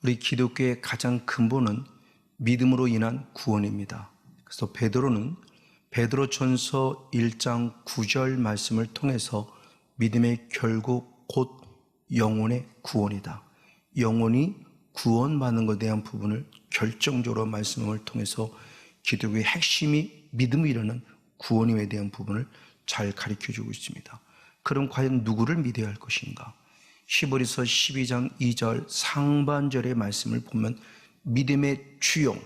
우리 기독교의 가장 근본은 믿음으로 인한 구원입니다. 그래서 베드로는 베드로전서 1장 9절 말씀을 통해서 믿음의 결국 곧 영혼의 구원이다, 영혼이 구원받는 것에 대한 부분을 결정적으로 말씀을 통해서 기독교의 핵심이 믿음을 이루는 구원임에 대한 부분을 잘 가르쳐주고 있습니다. 그럼 과연 누구를 믿어야 할 것인가? 히브리서 12장 2절 상반절의 말씀을 보면 믿음의 주요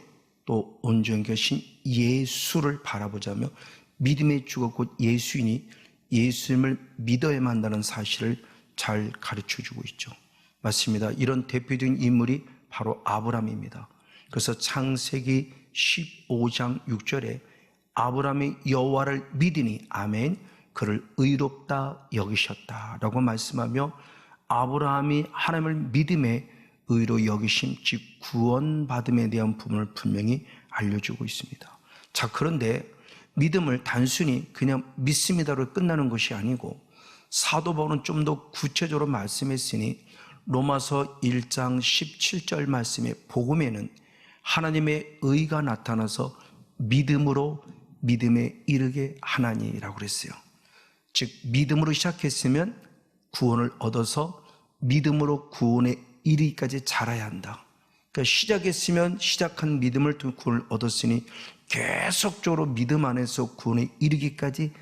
또 온전히 계신 예수를 바라보자며 믿음의 주가 곧 예수이니 예수님을 믿어야만 한다는 사실을 잘 가르쳐주고 있죠. 맞습니다. 이런 대표적인 인물이 바로 아브라함입니다. 그래서 창세기 15장 6절에 아브라함이 여호와를 믿으니 아멘 그를 의롭다 여기셨다라고 말씀하며 아브라함이 하나님을 믿음의 의로 여기심 즉 구원받음에 대한 부분을 분명히 알려주고 있습니다. 자, 그런데 믿음을 단순히 그냥 믿습니다로 끝나는 것이 아니고 사도 바울은 좀 더 구체적으로 말씀했으니 로마서 1장 17절 말씀의 복음에는 하나님의 의가 나타나서 믿음으로 믿음에 이르게 하나니라고 그랬어요. 즉 믿음으로 시작했으면 구원을 얻어서 믿음으로 구원에 이르기까지 자라야 한다. 그러니까 시작했으면 시작한 믿음을 통해 구원을 얻었으니 계속적으로 믿음 안에서 구원에 이르기까지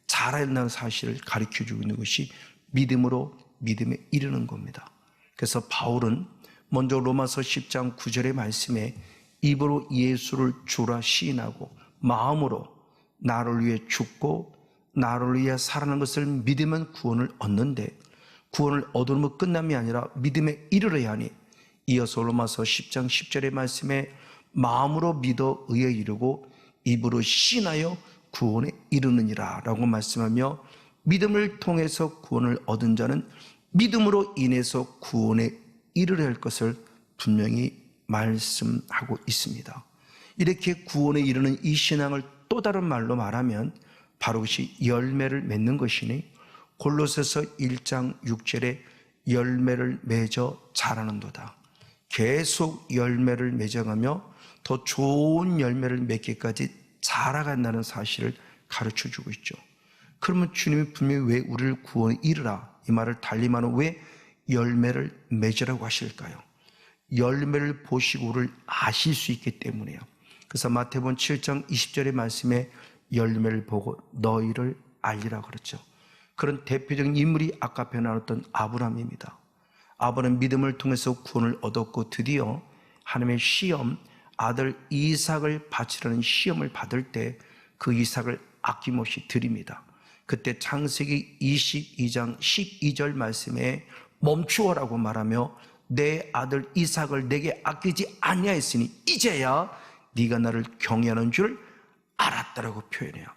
자라야 한다는 사실을 가르쳐주고 있는 것이 믿음으로 믿음에 이르는 겁니다. 그래서 바울은 먼저 로마서 10장 9절의 말씀에 입으로 예수를 주라 시인하고 마음으로 나를 위해 죽고 나를 위해 살아난 것을 믿으면 구원을 얻는데 구원을 얻으면 끝남이 아니라 믿음에 이르러야 하니 이어서 로마서 10장 10절의 말씀에 마음으로 믿어 의에 이르고 입으로 시인하여 구원에 이르느니라 라고 말씀하며 믿음을 통해서 구원을 얻은 자는 믿음으로 인해서 구원에 이르려 할 것을 분명히 말씀하고 있습니다. 이렇게 구원에 이르는 이 신앙을 또 다른 말로 말하면 바로 그것이 열매를 맺는 것이니 골로새서 1장 6절에 열매를 맺어 자라는도다. 계속 열매를 맺어가며 더 좋은 열매를 맺기까지 자라간다는 사실을 가르쳐주고 있죠. 그러면 주님이 분명히 왜 우리를 구원에 이르라 이 말을 달리 말하면 왜 열매를 맺으라고 하실까요? 열매를 보시고 우리를 아실 수 있기 때문이에요. 그래서 마태복음 7장 20절의 말씀에 열매를 보고 너희를 알리라 그랬죠. 그런 대표적인 인물이 아까 앞에 나눴던 아브라함입니다. 아브라함은 믿음을 통해서 구원을 얻었고 드디어 하나님의 시험 아들 이삭을 바치라는 시험을 받을 때 그 이삭을 아낌없이 드립니다. 그때 창세기 22장 12절 말씀에 멈추어라고 말하며 내 아들 이삭을 내게 아끼지 아니하였으니 이제야 네가 나를 경외하는 줄 알았다라고 표현해요.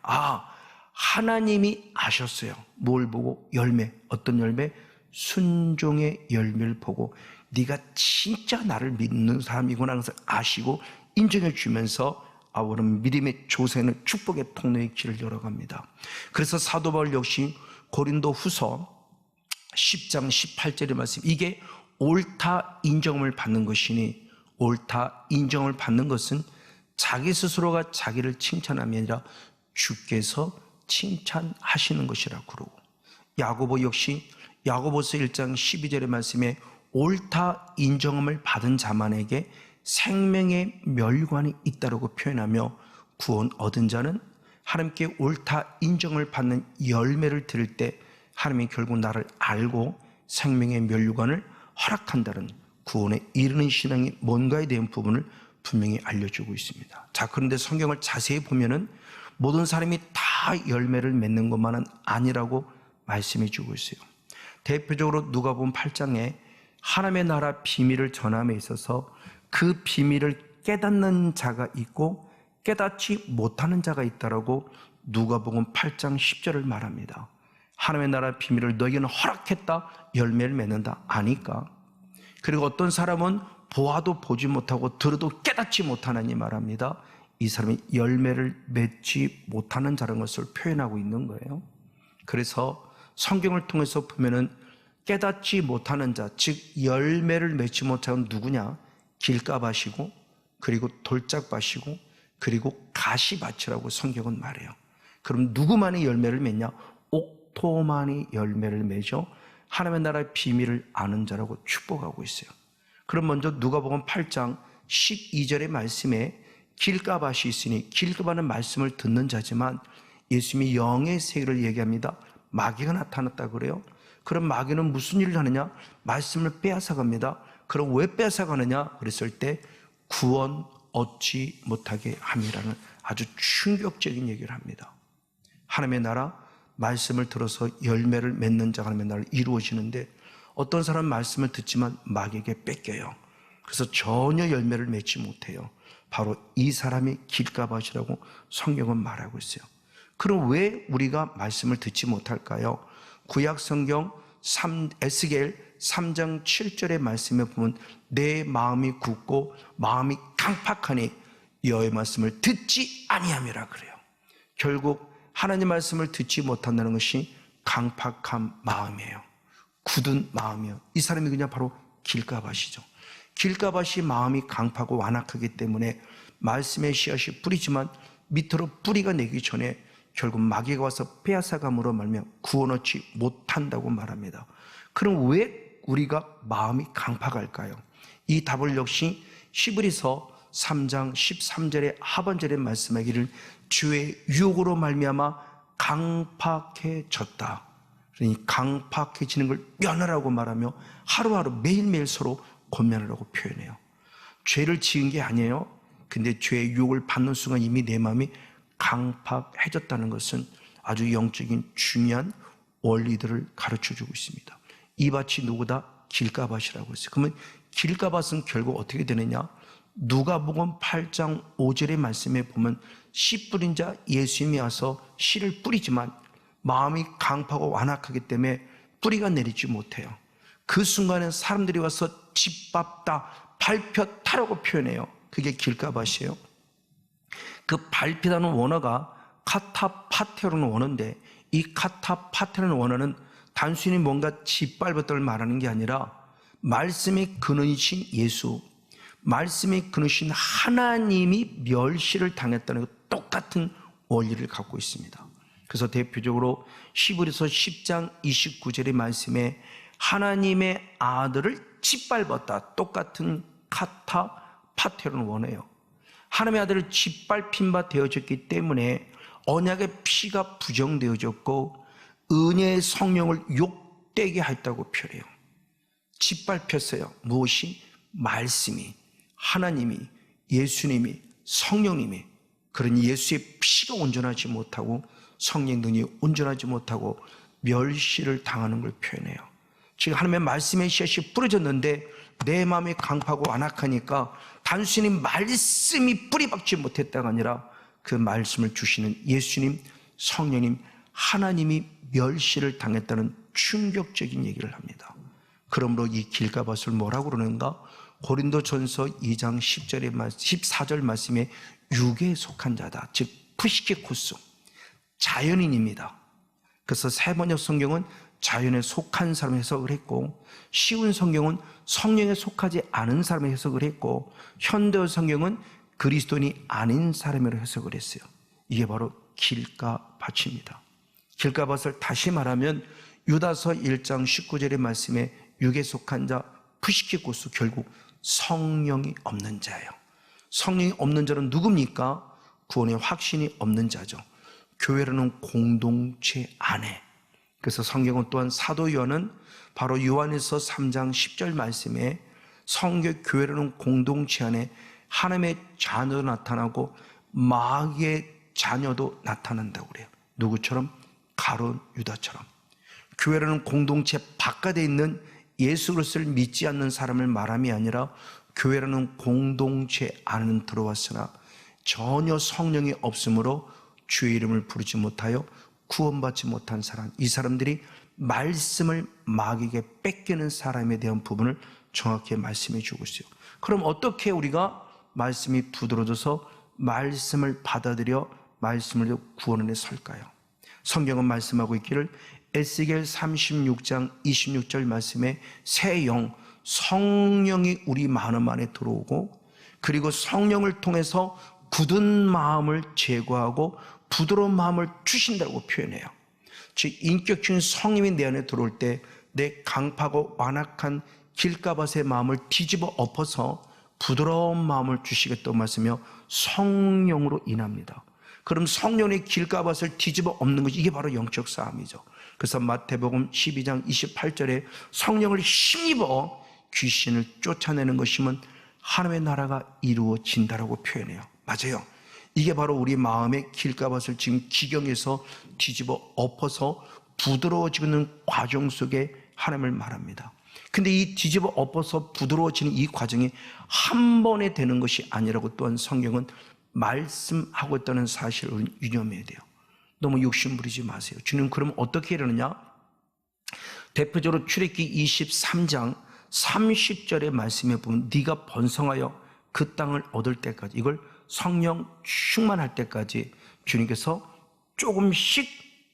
하나님이 아셨어요. 뭘 보고? 열매. 어떤 열매? 순종의 열매를 보고 네가 진짜 나를 믿는 사람이구나 하는 것을 아시고 인정해 주면서 아브라함은 믿음의 조세는 축복의 통로의 길을 열어갑니다. 그래서 사도 바울 역시 고린도 후서 10장 18절의 말씀 이게 옳다 인정을 받는 것이니 옳다 인정을 받는 것은 자기 스스로가 자기를 칭찬함이 아니라 주께서 칭찬하시는 것이라고 그러고 야고보 역시 야고보서 1장 12절의 말씀에 옳다 인정함을 받은 자만에게 생명의 멸관이 있다고 표현하며 구원 얻은 자는 하나님께 옳다 인정을 받는 열매를 들을 때 하나님이 결국 나를 알고 생명의 멸관을 허락한다는 구원에 이르는 신앙이 뭔가에 대한 부분을 분명히 알려주고 있습니다. 자, 그런데 성경을 자세히 보면은 모든 사람이 다 열매를 맺는 것만은 아니라고 말씀해 주고 있어요. 대표적으로 누가복음 8장에 하나님의 나라 비밀을 전함에 있어서 그 비밀을 깨닫는 자가 있고 깨닫지 못하는 자가 있다라고 누가복음 8장 10절을 말합니다. 하나님의 나라 비밀을 너희는 허락했다 열매를 맺는다 아니까. 그리고 어떤 사람은 보아도 보지 못하고 들어도 깨닫지 못하느니 말합니다. 이 사람이 열매를 맺지 못하는 자라는 것을 표현하고 있는 거예요. 그래서 성경을 통해서 보면은 깨닫지 못하는 자, 즉 열매를 맺지 못하는 누구냐? 길가밭이고 그리고 돌짝밭이고 그리고 가시밭이라고 성경은 말해요. 그럼 누구만이 열매를 맺냐? 옥토만이 열매를 맺어 하나님의 나라의 비밀을 아는 자라고 축복하고 있어요. 그럼 먼저 누가복음 8장 12절의 말씀에 길가밭이 있으니, 길가밭은 말씀을 듣는 자지만 예수님이 영의 세계를 얘기합니다. 마귀가 나타났다 그래요. 그럼 마귀는 무슨 일을 하느냐? 말씀을 빼앗아갑니다. 그럼 왜 빼앗아가느냐? 그랬을 때 구원 얻지 못하게 함이라는 아주 충격적인 얘기를 합니다. 하나님의 나라, 말씀을 들어서 열매를 맺는 자가 하나님의 나라를 이루어지는데, 어떤 사람은 말씀을 듣지만 마귀에게 뺏겨요. 그래서 전혀 열매를 맺지 못해요. 바로 이 사람이 길가밭이라고 성경은 말하고 있어요. 그럼 왜 우리가 말씀을 듣지 못할까요? 구약 성경 에스겔 3장 7절의 말씀에 보면 내 마음이 굳고 마음이 강팍하니 여호와의 말씀을 듣지 아니함이라 그래요. 결국 하나님 말씀을 듣지 못한다는 것이 강팍한 마음이에요. 굳은 마음이에요. 이 사람이 그냥 바로 길가밭이죠. 길가밭이 마음이 강팍하고 완악하기 때문에 말씀의 씨앗이 뿌리지만 밑으로 뿌리가 내기 전에 결국 마귀가 와서 빼앗아감으로 말미암아 구원 얻지 못한다고 말합니다. 그럼 왜 우리가 마음이 강팍할까요? 이 답을 역시 히브리서 3장 13절의 하반절에 말씀하기를 주의 유혹으로 말미암아 강팍해졌다. 그러니 강팍해지는 걸 면하라고 말하며 하루하루 매일매일 서로 권면하라고 표현해요. 죄를 지은 게 아니에요. 근데 죄의 유혹을 받는 순간 이미 내 마음이 강팍해졌다는 것은 아주 영적인 중요한 원리들을 가르쳐주고 있습니다. 이 밭이 누구다? 길가밭이라고 했어요. 그러면 길가밭은 결국 어떻게 되느냐? 누가복음 8장 5절의 말씀에 보면 씨 뿌린 자 예수님이 와서 씨를 뿌리지만 마음이 강팍하고 완악하기 때문에 뿌리가 내리지 못해요. 그 순간에 사람들이 와서 짓밟다, 밟혔다라고 표현해요. 그게 길가밭이에요. 그 밟히다는 원어가 카타파테라는 원어인데, 이 카타파테라는 원어는 단순히 뭔가 짓밟았다를 말하는 게 아니라 말씀의 근원이신 예수, 말씀의 근원이신 하나님이 멸시를 당했다는 똑같은 원리를 갖고 있습니다. 그래서 대표적으로 히브리서 10장 29절의 말씀에 하나님의 아들을 짓밟았다, 똑같은 카타파테라는 원어예요. 하나님의 아들을 짓밟힌 바 되어졌기 때문에 언약의 피가 부정되어졌고 은혜의 성령을 욕되게 했다고 표현해요. 짓밟혔어요. 무엇이? 말씀이, 하나님이, 예수님이, 성령님이. 그러니 예수의 피가 온전하지 못하고 성령 능이 온전하지 못하고 멸시를 당하는 걸 표현해요. 지금 하나님의 말씀의 씨앗이 뿌려졌는데 내 마음이 강팍하고 완악하니까 단순히 말씀이 뿌리박지 못했다가 아니라 그 말씀을 주시는 예수님, 성령님, 하나님이 멸시를 당했다는 충격적인 얘기를 합니다. 그러므로 이 길가밭을 뭐라고 그러는가? 고린도전서 2장 14절 말씀에 육에 속한 자다, 즉 푸시케쿠스, 자연인입니다. 그래서 세번역 성경은 자연에 속한 사람을 해석을 했고, 쉬운 성경은 성령에 속하지 않은 사람을 해석을 했고, 현대 성경은 그리스도인이 아닌 사람으로 해석을 했어요. 이게 바로 길가밭입니다. 길가밭을 다시 말하면 유다서 1장 19절의 말씀에 육에 속한 자 푸시키고스, 결국 성령이 없는 자예요. 성령이 없는 자는 누굽니까? 구원의 확신이 없는 자죠. 교회라는 공동체 안에. 그래서 성경은 또한 사도 요한은 바로 요한에서 3장 10절 말씀에 성교 교회라는 공동체 안에 하나님의 자녀도 나타나고 마귀의 자녀도 나타난다고 그래요. 누구처럼? 가룟 유다처럼. 교회라는 공동체 바깥에 있는 예수 그리스도를 믿지 않는 사람을 말함이 아니라 교회라는 공동체 안은 들어왔으나 전혀 성령이 없으므로 주의 이름을 부르지 못하여 구원받지 못한 사람, 이 사람들이 말씀을 마귀에게 뺏기는 사람에 대한 부분을 정확히 말씀해 주고 있어요. 그럼 어떻게 우리가 말씀이 부드러워져서 말씀을 받아들여 말씀을 구원에 설까요? 성경은 말씀하고 있기를 에스겔 36장 26절 말씀에 새 영, 성령이 우리 마음 안에 들어오고, 그리고 성령을 통해서 굳은 마음을 제거하고 부드러운 마음을 주신다고 표현해요. 즉 인격적인 성령이 내 안에 들어올 때 내 강팍하고 완악한 길가밭의 마음을 뒤집어 엎어서 부드러운 마음을 주시겠다고 말씀하며 성령으로 인합니다. 그럼 성령의 길가밭을 뒤집어 엎는 것이 이게 바로 영적 싸움이죠. 그래서 마태복음 12장 28절에 성령을 힘입어 귀신을 쫓아내는 것이면 하나님의 나라가 이루어진다라고 표현해요. 맞아요. 이게 바로 우리 마음의 길가밭을 지금 기경에서 뒤집어 엎어서 부드러워지는 과정 속에 하나님을 말합니다. 근데 이 뒤집어 엎어서 부드러워지는 이 과정이 한 번에 되는 것이 아니라고 또한 성경은 말씀하고 있다는 사실을 유념해야 돼요. 너무 욕심 부리지 마세요. 주님 그럼 어떻게 이러느냐? 대표적으로 출애굽기 23장 30절의 말씀에 보면 네가 번성하여 그 땅을 얻을 때까지, 이걸 성령 충만할 때까지 주님께서 조금씩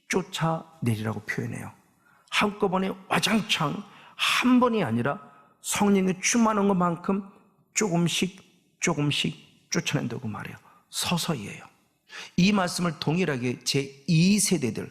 쫓아내리라고 표현해요. 한꺼번에 와장창 한 번이 아니라 성령이 충만한 것만큼 조금씩 쫓아낸다고 말해요. 서서히예요. 이 말씀을 동일하게 제2세대들,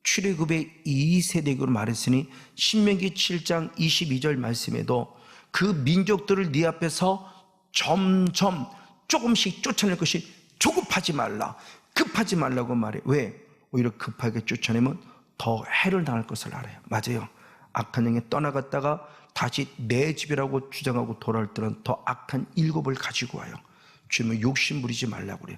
출애굽의 2세대로 말했으니 신명기 7장 22절 말씀에도 그 민족들을 네 앞에서 점점 조금씩 쫓아낼 것이 조급하지 말라, 급하지 말라고 말해. 왜? 오히려 급하게 쫓아내면 더 해를 당할 것을 알아요. 맞아요. 악한 영에 떠나갔다가 다시 내 집이라고 주장하고 돌아올 때는 더 악한 일곱을 가지고 와요. 주님은 욕심 부리지 말라고 그래요.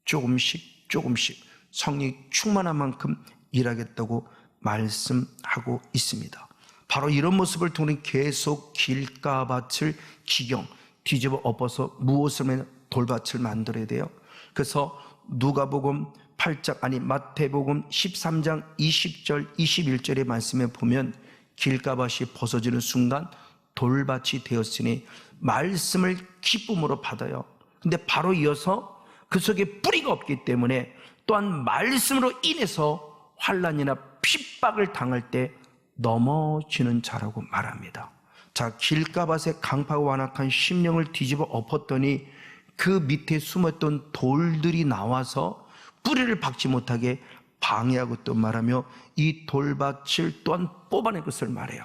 조금씩 성령이 충만한 만큼 일하겠다고 말씀하고 있습니다. 바로 이런 모습을 통해 계속 길가밭을 기경 뒤집어 엎어서 무엇을 돌밭을 만들어야 돼요. 그래서 누가복음 8장 마태복음 13장 20절 21절의 말씀에 보면 길가밭이 벗어지는 순간 돌밭이 되었으니 말씀을 기쁨으로 받아요. 근데 바로 이어서 그 속에 뿌리가 없기 때문에 또한 말씀으로 인해서 환난이나 핍박을 당할 때 넘어지는 자라고 말합니다. 자, 길가밭에 강팍하고 완악한 심령을 뒤집어 엎었더니 그 밑에 숨었던 돌들이 나와서 뿌리를 박지 못하게 방해하고 또 말하며 이 돌밭을 또한 뽑아낼 것을 말해요.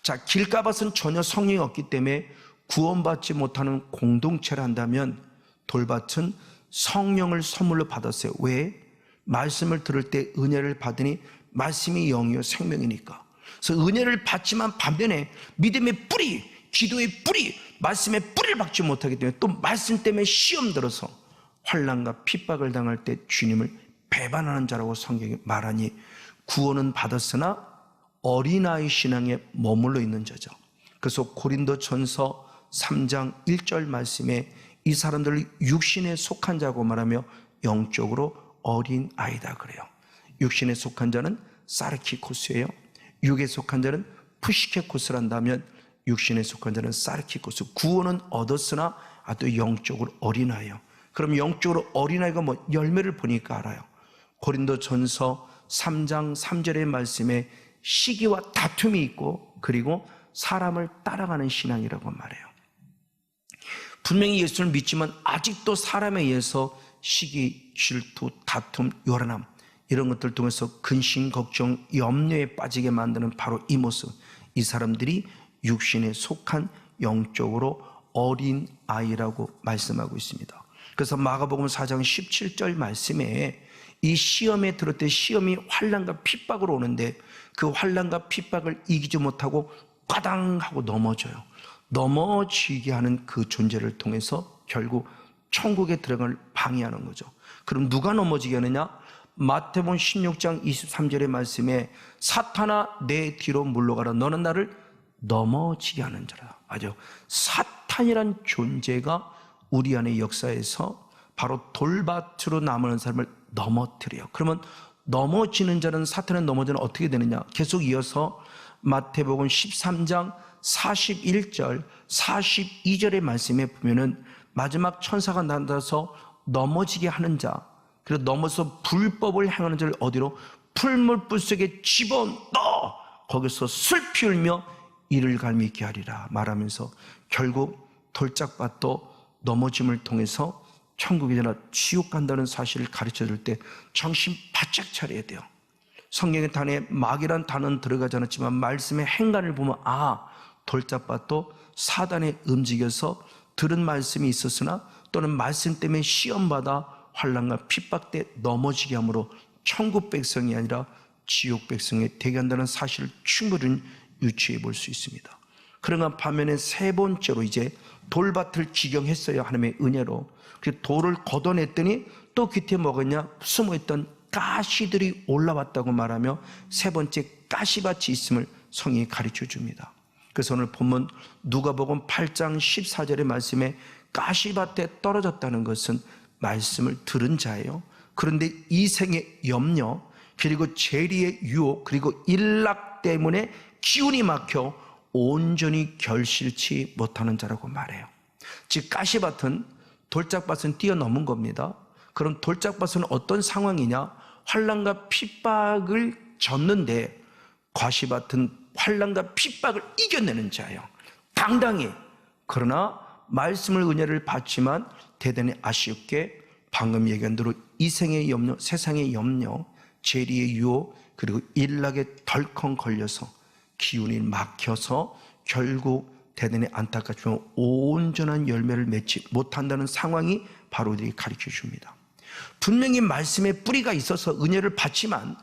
자, 길가밭은 전혀 성령이 없기 때문에 구원받지 못하는 공동체를 한다면 돌밭은 성령을 선물로 받았어요. 왜? 말씀을 들을 때 은혜를 받으니 말씀이 영이요 생명이니까. 그래서 은혜를 받지만 반면에 믿음의 뿌리, 기도의 뿌리, 말씀의 뿌리를 받지 못하기 때문에 또 말씀 때문에 시험 들어서 환난과 핍박을 당할 때 주님을 배반하는 자라고 성경이 말하니 구원은 받았으나 어린아이 신앙에 머물러 있는 자죠. 그래서 고린도전서 3장 1절 말씀에 이 사람들을 육신에 속한 자고 말하며 영적으로 어린 아이다 그래요. 육신에 속한 자는 사르키코스예요. 육에 속한 자는 푸시케코스란다면 육신에 속한 자는 사르키코스. 구원은 얻었으나 또 영적으로 어린아이요. 그럼 영적으로 어린아이가 열매를 보니까 알아요. 고린도전서 3장 3절의 말씀에 시기와 다툼이 있고 그리고 사람을 따라가는 신앙이라고 말해요. 분명히 예수를 믿지만 아직도 사람에 의해서 시기, 질투, 다툼, 요란함 이런 것들 통해서 근심, 걱정, 염려에 빠지게 만드는 바로 이 모습, 이 사람들이 육신에 속한 영적으로 어린 아이라고 말씀하고 있습니다. 그래서 마가복음 4장 17절 말씀에 이 시험에 들을 때 시험이 환난과 핍박으로 오는데 그 환난과 핍박을 이기지 못하고 과당하고 넘어져요. 넘어지게 하는 그 존재를 통해서 결국 천국에 들어갈 방해하는 거죠. 그럼 누가 넘어지게 하느냐? 마태복음 16장 23절의 말씀에 사탄아 내 뒤로 물러가라 너는 나를 넘어지게 하는 자라. 맞아요. 사탄이란 존재가 우리 안의 역사에서 바로 돌밭으로 남은 사람을 넘어뜨려요. 그러면 넘어지는 자는 사탄은 넘어지는 어떻게 되느냐? 계속 이어서 마태복음 13장 41절 42절의 말씀에 보면은 마지막 천사가 나타나서 넘어지게 하는 자, 그리고 넘어서 불법을 행하는 자를 어디로? 풀물불 속에 집어넣어 거기서 슬피 울며 이를 갈미있게 하리라 말하면서 결국 돌짝밭도 넘어짐을 통해서 천국이 아니라 지옥 간다는 사실을 가르쳐줄 때 정신 바짝 차려야 돼요. 성경의 단에 막이란 단어는 들어가지 않았지만 말씀의 행간을 보면 돌짝밭도 사단에 움직여서 들은 말씀이 있었으나 또는 말씀 때문에 시험받아 환난과 핍박 때 넘어지게 함으로 천국 백성이 아니라 지옥 백성에 되게 한다는 사실을 충분히 유추해 볼 수 있습니다. 그러나 반면에 세 번째로 이제 돌밭을 지경했어요. 하나님의 은혜로. 그 돌을 걷어냈더니 또 그 뒤에 뭐겠냐? 숨어있던 가시들이 올라왔다고 말하며 세 번째 가시밭이 있음을 성경이 가르쳐 줍니다. 그래서 오늘 본문 누가복음 8장 14절의 말씀에 가시밭에 떨어졌다는 것은 말씀을 들은 자예요. 그런데 이생의 염려, 그리고 재리의 유혹, 그리고 일락 때문에 기운이 막혀 온전히 결실치 못하는 자라고 말해요. 즉 가시밭은 돌짝밭은 뛰어넘은 겁니다. 그럼 돌짝밭은 어떤 상황이냐? 환난과 핍박을 졌는데 가시밭은 환난과 핍박을 이겨내는 자예요. 당당히. 그러나 말씀을 은혜를 받지만 대단히 아쉽게 방금 얘기한 대로 이생의 염려, 세상의 염려, 재리의 유혹, 그리고 일락에 덜컹 걸려서 기운이 막혀서 결국 대단히 안타깝지만 온전한 열매를 맺지 못한다는 상황이 바로 이렇게 가르쳐 줍니다. 분명히 말씀에 뿌리가 있어서 은혜를 받지만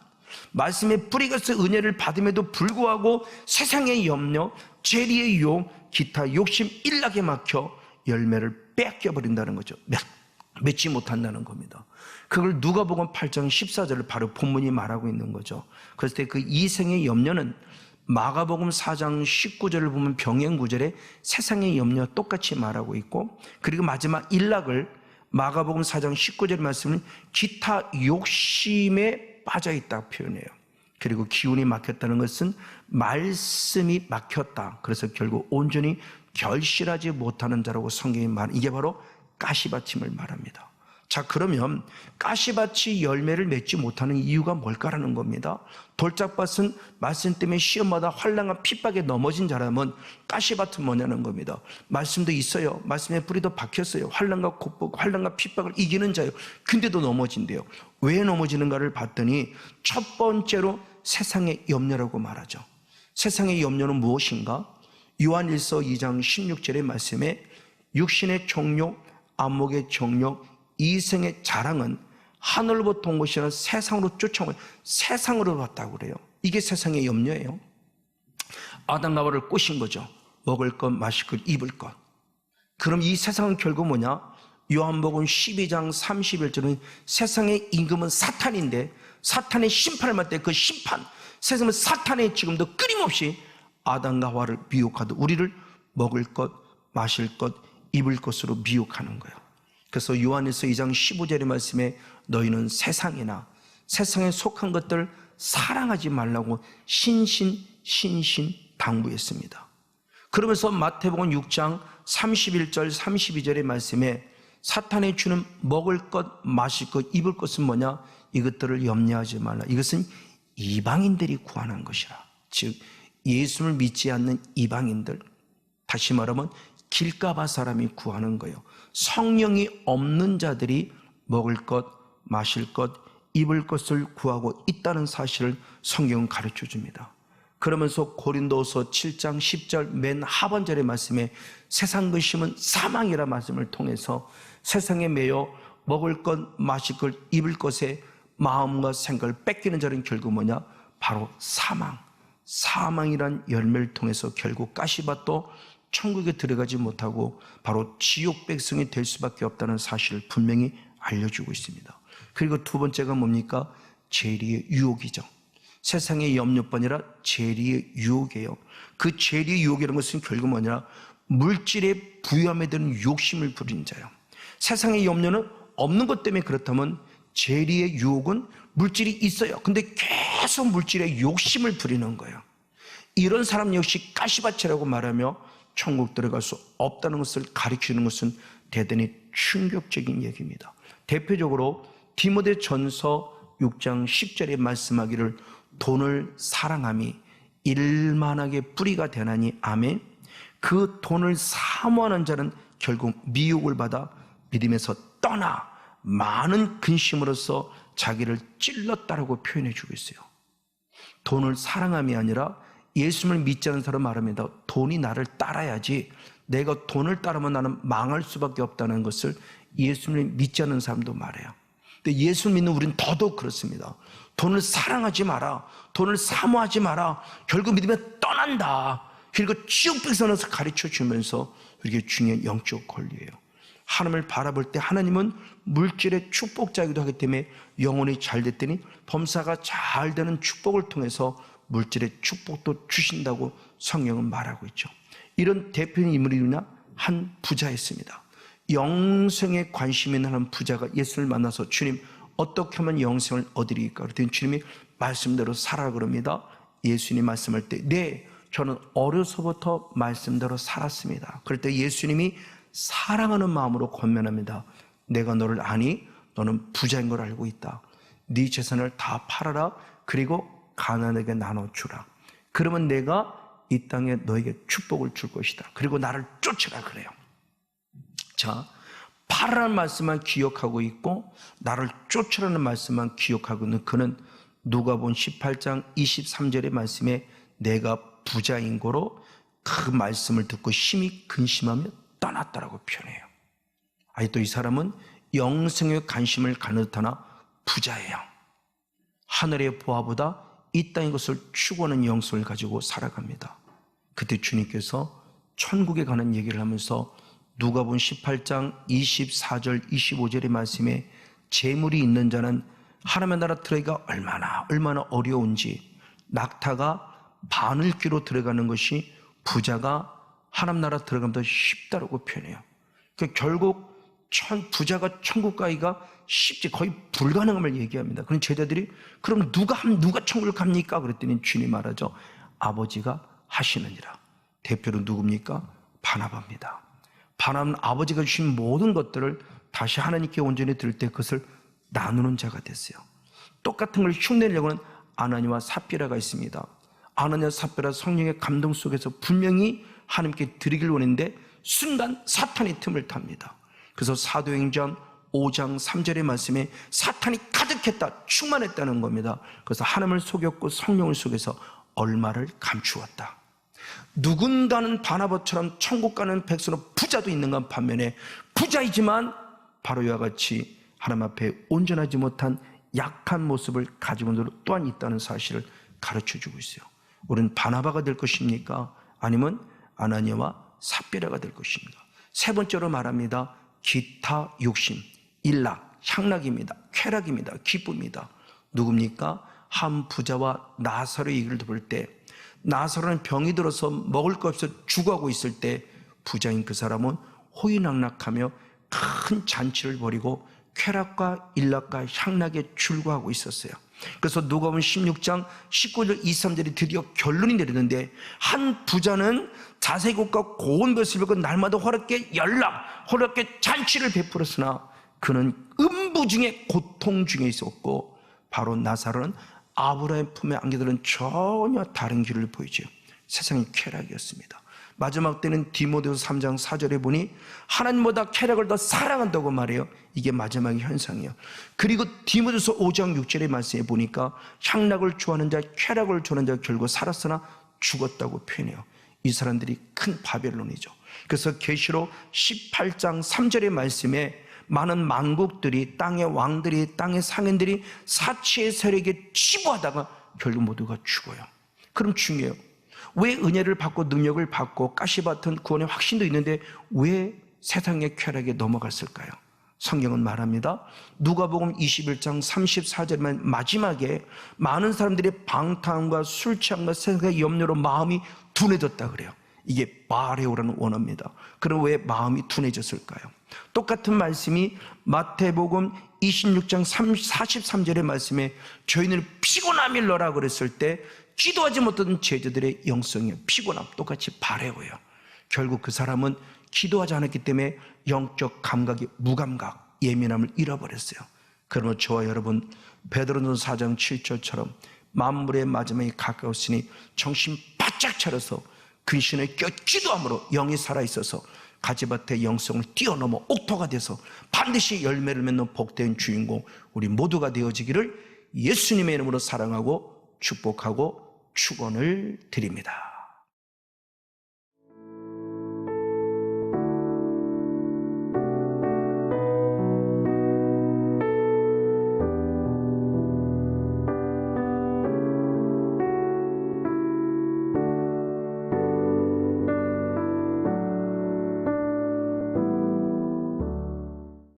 말씀에 뿌리가 있어서 은혜를 받음에도 불구하고 세상의 염려, 재리의 유혹, 기타 욕심 일락에 막혀 열매를 뺏겨버린다는 거죠. 맺지 못한다는 겁니다. 그걸 누가복음 8장 14절을 바로 본문이 말하고 있는 거죠. 그랬을 때 그 이생의 염려는 마가복음 4장 19절을 보면 병행구절에 세상의 염려 똑같이 말하고 있고, 그리고 마지막 일락을 마가복음 4장 19절 말씀은 기타 욕심에 빠져있다고 표현해요. 그리고 기운이 막혔다는 것은 말씀이 막혔다. 그래서 결국 온전히 결실하지 못하는 자라고 성경이 말합니다. 이게 바로 가시밭임을 말합니다. 자, 그러면 가시밭이 열매를 맺지 못하는 이유가 뭘까라는 겁니다. 돌짝밭은 말씀 때문에 시험마다 환난과 핍박에 넘어진 자라면 가시밭은 뭐냐는 겁니다. 말씀도 있어요. 말씀의 뿌리도 박혔어요. 환난과 핍박을 이기는 자예요. 근데도 넘어진대요. 왜 넘어지는가를 봤더니 첫 번째로 세상의 염려라고 말하죠. 세상의 염려는 무엇인가? 요한일서 2장 16절의 말씀에 육신의 정욕, 안목의 정욕, 이생의 자랑은 하늘로부터 온 것이 아니라 세상으로 쫓아온 세상으로 왔다고 그래요. 이게 세상의 염려예요. 아담과 하와를 꼬신 거죠. 먹을 것, 마실 것, 입을 것. 그럼 이 세상은 결국 뭐냐? 요한복음 12장 31절은 세상의 임금은 사탄인데 사탄의 심판을 받을 때 그 심판, 세상은 사탄의 지금도 끊임없이 아담과 하와를 미혹하듯 우리를 먹을 것, 마실 것, 입을 것으로 미혹하는 거예요. 그래서 요한일서 2장 15절의 말씀에 너희는 세상이나 세상에 속한 것들 사랑하지 말라고 신신 당부했습니다. 그러면서 마태복음 6장 31절 32절의 말씀에 사탄이 주는 먹을 것, 마실 것, 입을 것은 뭐냐? 이것들을 염려하지 말라. 이것은 이방인들이 구하는 것이라. 즉 예수를 믿지 않는 이방인들, 다시 말하면 길가봐 사람이 구하는 거예요. 성령이 없는 자들이 먹을 것, 마실 것, 입을 것을 구하고 있다는 사실을 성경은 가르쳐 줍니다. 그러면서 고린도서 7장 10절 맨 하반절의 말씀에 세상 근심은 사망이라 말씀을 통해서 세상에 매여 먹을 것, 마실 것, 입을 것에 마음과 생각을 뺏기는 자는 결국 뭐냐? 바로 사망이란 열매를 통해서 결국 가시밭도 천국에 들어가지 못하고 바로 지옥 백성이 될 수밖에 없다는 사실을 분명히 알려주고 있습니다. 그리고 두 번째가 뭡니까? 재리의 유혹이죠. 세상의 염려뿐 아니라 재리의 유혹이에요. 그 재리의 유혹이라는 것은 결국 뭐냐? 물질의 부유함에 드는 욕심을 부리는 자예요. 세상의 염려는 없는 것 때문에 그렇다면 재리의 유혹은 물질이 있어요. 근데 계속 물질의 욕심을 부리는 거예요. 이런 사람 역시 가시밭이라고 말하며 천국 들어갈 수 없다는 것을 가르치는 것은 대단히 충격적인 얘기입니다. 대표적으로 디모데 전서 6장 10절에 말씀하기를 돈을 사랑함이 일만하게 뿌리가 되나니 아멘. 그 돈을 사모하는 자는 결국 미혹을 받아 믿음에서 떠나 많은 근심으로써 자기를 찔렀다라고 표현해 주고 있어요. 돈을 사랑함이 아니라 예수님을 믿지 않는 사람 말합니다. 돈이 나를 따라야지, 내가 돈을 따르면 나는 망할 수밖에 없다는 것을 예수님을 믿지 않는 사람도 말해요. 근데 예수 믿는 우리는 더더욱 그렇습니다. 돈을 사랑하지 마라, 돈을 사모하지 마라, 결국 믿음에 떠난다. 그리고 지옥백성에서 가르쳐 주면서 이게 중요한 영적 권리예요. 하나님을 바라볼 때 하나님은 물질의 축복자이기도 하기 때문에 영혼이 잘 됐더니 범사가 잘 되는 축복을 통해서 물질의 축복도 주신다고 성경은 말하고 있죠. 이런 대표적인 인물이나 한 부자였습니다. 영생에 관심 있는 한 부자가 예수를 만나서 주님, 어떻게 하면 영생을 얻으리까? 그랬더니 주님이 말씀대로 살아라 그럽니다. 예수님이 말씀할 때 네, 저는 어려서부터 말씀대로 살았습니다. 그럴 때 예수님이 사랑하는 마음으로 권면합니다. 내가 너를 아니? 너는 부자인 걸 알고 있다. 네 재산을 다 팔아라. 그리고 가난에게 나눠주라. 그러면 내가 이 땅에 너에게 축복을 줄 것이다. 그리고 나를 쫓으라 그래요. 자, 팔으라는 말씀만 기억하고 있고 나를 쫓으라는 말씀만 기억하고 있는 그는 누가복음 18장 23절의 말씀에 내가 부자인 거로 그 말씀을 듣고 심히 근심하며 떠났다라고 표현해요. 아직도 이 사람은 영생에 관심을 갖는 듯하나 부자예요. 하늘의 보화보다 이 땅의 것을 추구하는 영성을 가지고 살아갑니다. 그때 주님께서 천국에 가는 얘기를 하면서 누가복음 18장 24절 25절의 말씀에 재물이 있는 자는 하나님의 나라 들어가기가 얼마나 어려운지, 낙타가 바늘귀로 들어가는 것이 부자가 하나님 나라 들어가면 더 쉽다라고 표현해요. 그러니까 결국 부자가 천국 가기가 쉽지, 거의 불가능함을 얘기합니다. 그런 제자들이 그럼 누가 천국을 갑니까? 그랬더니 주님 말하죠. 아버지가 하시느니라. 대표로 누굽니까? 바나바입니다. 바나바는 아버지가 주신 모든 것들을 다시 하나님께 온전히 드릴 때 그것을 나누는 자가 됐어요. 똑같은 걸 흉내내려고는 아나니와 삽비라가 있습니다. 아나니와 삽비라 성령의 감동 속에서 분명히 하나님께 드리길 원했는데 순간 사탄이 틈을 탑니다. 그래서 사도행전 5장 3절의 말씀에 사탄이 가득했다, 충만했다는 겁니다. 그래서 하나님을 속였고 성령을 속여서 얼마를 감추었다. 누군가는 바나바처럼 천국 가는 백성으로 부자도 있는가 반면에 부자이지만 바로 이와 같이 하나님 앞에 온전하지 못한 약한 모습을 가지고 있는 분들 또한 있다는 사실을 가르쳐주고 있어요. 우리는 바나바가 될 것입니까? 아니면 아나니아와 삽비라가 될 것입니까? 세 번째로 말합니다. 기타 욕심, 일락, 향락입니다. 쾌락입니다. 기쁨입니다. 누굽니까? 한 부자와 나사로의 얘기를 볼 때 나사로는 병이 들어서 먹을 것 없어 죽어가고 있을 때 부자인 그 사람은 호의낙락하며 큰 잔치를 벌이고 쾌락과 일락과 향락에 출구하고 있었어요. 그래서 누가복음 16장 19절 23절이 드디어 결론이 내리는데 한 부자는 자색옷과 고운 벼슬을 입고 날마다 호락게 호락게 잔치를 베풀었으나 그는 음부 중에 고통 중에 있었고 바로 나사로는 아브라함의 품에 안겨들은 전혀 다른 길을 보이죠. 세상의 쾌락이었습니다. 마지막 때는 디모데후서 3장 4절에 보니 하나님보다 쾌락을 더 사랑한다고 말해요. 이게 마지막의 현상이에요. 그리고 디모데후서 5장 6절의 말씀에 보니까 향락을 좋아하는 자, 쾌락을 좋아하는 자 결국 살았으나 죽었다고 표현해요. 이 사람들이 큰 바벨론이죠. 그래서 계시록 18장 3절의 말씀에 많은 만국들이, 땅의 왕들이, 땅의 상인들이 사치의 세력에 치부하다가 결국 모두가 죽어요. 그럼 중요해요. 왜 은혜를 받고 능력을 받고 가시밭은 구원의 확신도 있는데 왜 세상의 쾌락에 넘어갔을까요? 성경은 말합니다. 누가복음 21장 34절만 마지막에 많은 사람들이 방탕과 술 취함과 세상의 염려로 마음이 둔해졌다 그래요. 이게 바레오라는 원어입니다. 그럼 왜 마음이 둔해졌을까요? 똑같은 말씀이 마태복음 26장 43절의 말씀에 저희는 피곤함이 일러라 그랬을 때 기도하지 못하던 제자들의 영성의 피곤함, 똑같이 바레오예요. 결국 그 사람은 기도하지 않았기 때문에 영적 감각이 무감각, 예민함을 잃어버렸어요. 그러면 저와 여러분 베드로전서 4장 7절처럼 만물의 마지막이 가까웠으니 정신 바짝 차려서 근신을 껴 기도함으로 영이 살아있어서 가지밭의 영성을 뛰어넘어 옥토가 돼서 반드시 열매를 맺는 복된 주인공 우리 모두가 되어지기를 예수님의 이름으로 사랑하고 축복하고 축원을 드립니다.